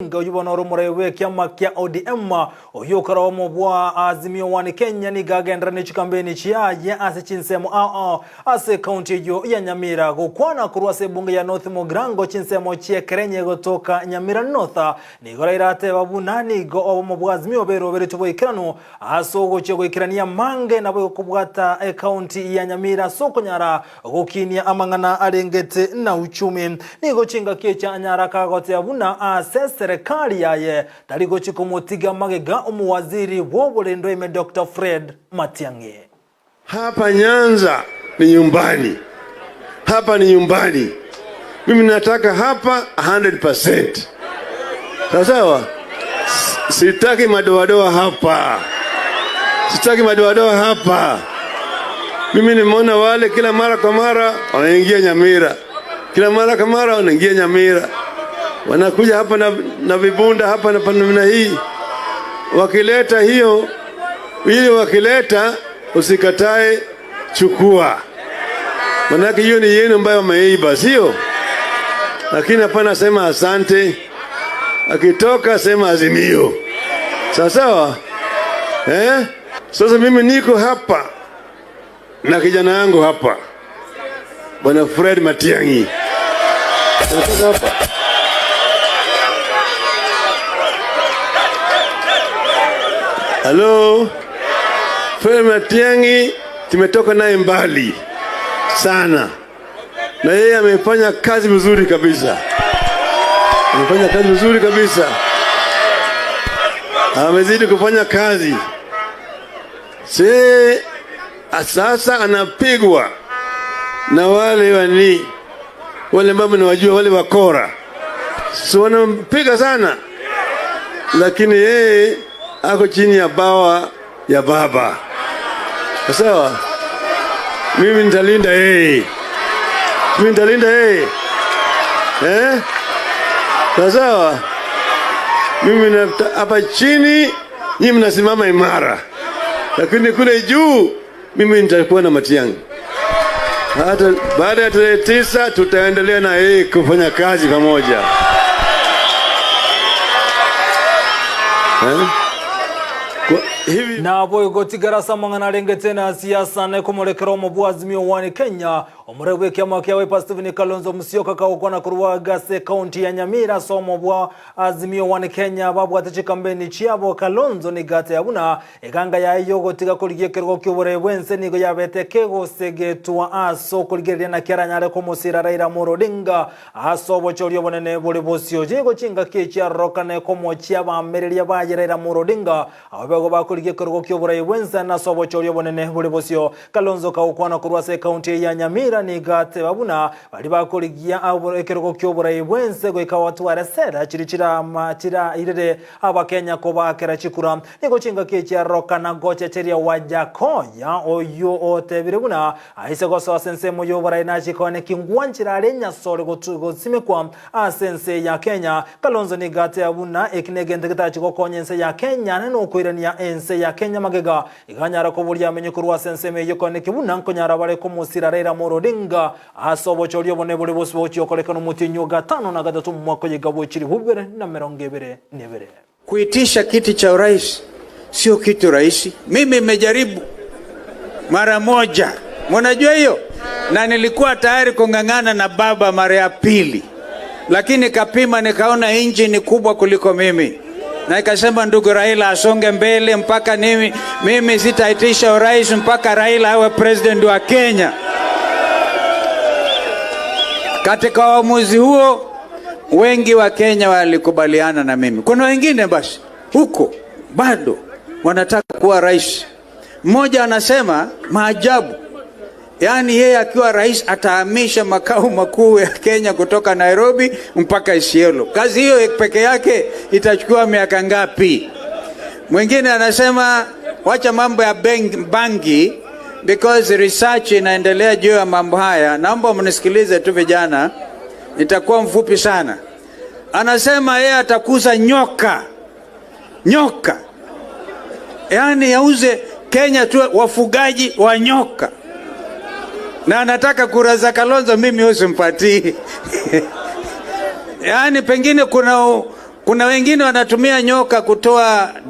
Ngayubona romorewe kiama kia ODM oyokara omobwa Azimio wani Kenya ni gagendra ni chikambeni chiaje ase chinsemo ase county yo ya Nyamira gukwana kurwase bunge ya North Mogrango chinsemo chiekerenye gotoka Nyamira North ni gorairate babunani go omobwa Azimio bero tubo ikirano aso gochego ikirania mange nabo kubwata county ya Nyamira soko nyara gokinia amangana arengete na uchumi ni gochinga kecha nyara kagote abuna ase serikali yaye tarigo chikomotiga magega umuwaziri w'oburendo ime Dr. Fred Matiang'i. Hapa Nyanza ni nyumbani. Hapa ni nyumbani. Mimi nataka hapa 100%. Sawa? Sitaki madoadoa hapa. Sitaki madoadoa hapa. Mimi nimeona wale kila mara kwa mara wanaingia Nyamira. Kila mara kwa mara wanaingia Nyamira. Wanakuja hapa na vibunda hapa na panamna hii. Wakileta hiyo, ili wakileta usikatae, chukua. Manake hiyo ni yenu ambayo wameiba, sio? Lakini hapana sema asante. Akitoka sema Azimio. Sawa? Sasa mimi niko hapa na kijana yangu hapa. Bwana Fred Matiang'i. Hapa. Hello, Fred Matiang'i tumetoka naye mbali sana. Na yeye amefanya kazi nzuri kabisa. Amefanya kazi nzuri kabisa. Amezidi kufanya kazi. Sasa anapigwa na wale ambao nawajua wale wakora. So wanampiga sana. Lakini yeye ako chini ya bawa ya baba. Sawa? Mimi nitalinda yeye. Mimi nitalinda yeye. Sawa? Mimi hapa chini nyinyi mnasimama imara. Lakini kule juu mimi nitakuwa na Matiang'i. Hata baada ya tarehe 9 tutaendelea na yeye kufanya kazi pamoja. Na boy gotigara samangana rengete na siasa na kumulekera omobwa Azimio wani Kenya omurewe kiama kiawe Pastor Kalonzo musyoka kaukona kurwa gase county ya Nyamira somobwa Azimio wani Kenya babu atachikambeni chiabo Kalonzo ni gate abuna eganga ya iyo gotiga kuligekerwa kyobore wense nigo yabetekego segetwa aso kuligerya na keranyare komosira Raila Amolo Odinga aso bochoryo bonene bole bosyo jego chinga kecha rokane komochia bamereria baje Raila Amolo Odinga abego bakuligekerwa kyobore wense na so bochoryo bonene bole bosyo Kalonzo kaukona kurwa se county ya Nyamira ni gate babuna bali bakoligia aborekerwa kyobore wense go ikawatwara sera chirichira irere abakenya ko bakera chikura niko chinga kecha rokana goche cheria Wajackoya oyo otebire buna aise go so sense moyo bara ina chikone kingwanchira arenya sore go simekwa asense ya Kenya Kalonzo ni gate abuna ekinegende kitachiko konyense ya Kenya neno kwirania ense ya Kenya magega iganyara ko burya amenye kurwa sense meyo kone kibuna nkonyara bare ko musira Raila Amolo Odinga asobo choryo bone bole bose bochi okolekana mutinyo gatano na gatatu mwako yigabo chiri hubere na merongebere nebere. Kuitisha kiti cha urais sio kitu rahisi. Mimi nimejaribu mara moja. Mnajua hiyo? Na nilikuwa tayari kungangana na baba mara ya pili. Lakini kapima nikaona inji ni kubwa kuliko mimi. Na ikasema ndugu Raila asonge mbele mpaka mimi sitaitisha urais mpaka Raila awe president wa Kenya. Katika uamuzi huo wengi wa Kenya walikubaliana na mimi. Kuna wengine basi huko bado wanataka kuwa rais. Mmoja anasema maajabu. Yaani yeye akiwa rais atahamisha makao makuu ya Kenya kutoka Nairobi mpaka Isiolo. Kazi hiyo peke yake itachukua miaka ngapi? Mwingine anasema wacha mambo ya bangi because research inaendelea juu ya mambo haya. Naomba mnisikilize tu vijana. Nitakuwa mfupi sana. Anasema yeye atakuza nyoka. Yaani yauze Kenya tu wafugaji wa nyoka. Na anataka kura za Kalonzo mimi usimpatii. Yaani pengine Kuna wengine wanatumia nyoka kutoa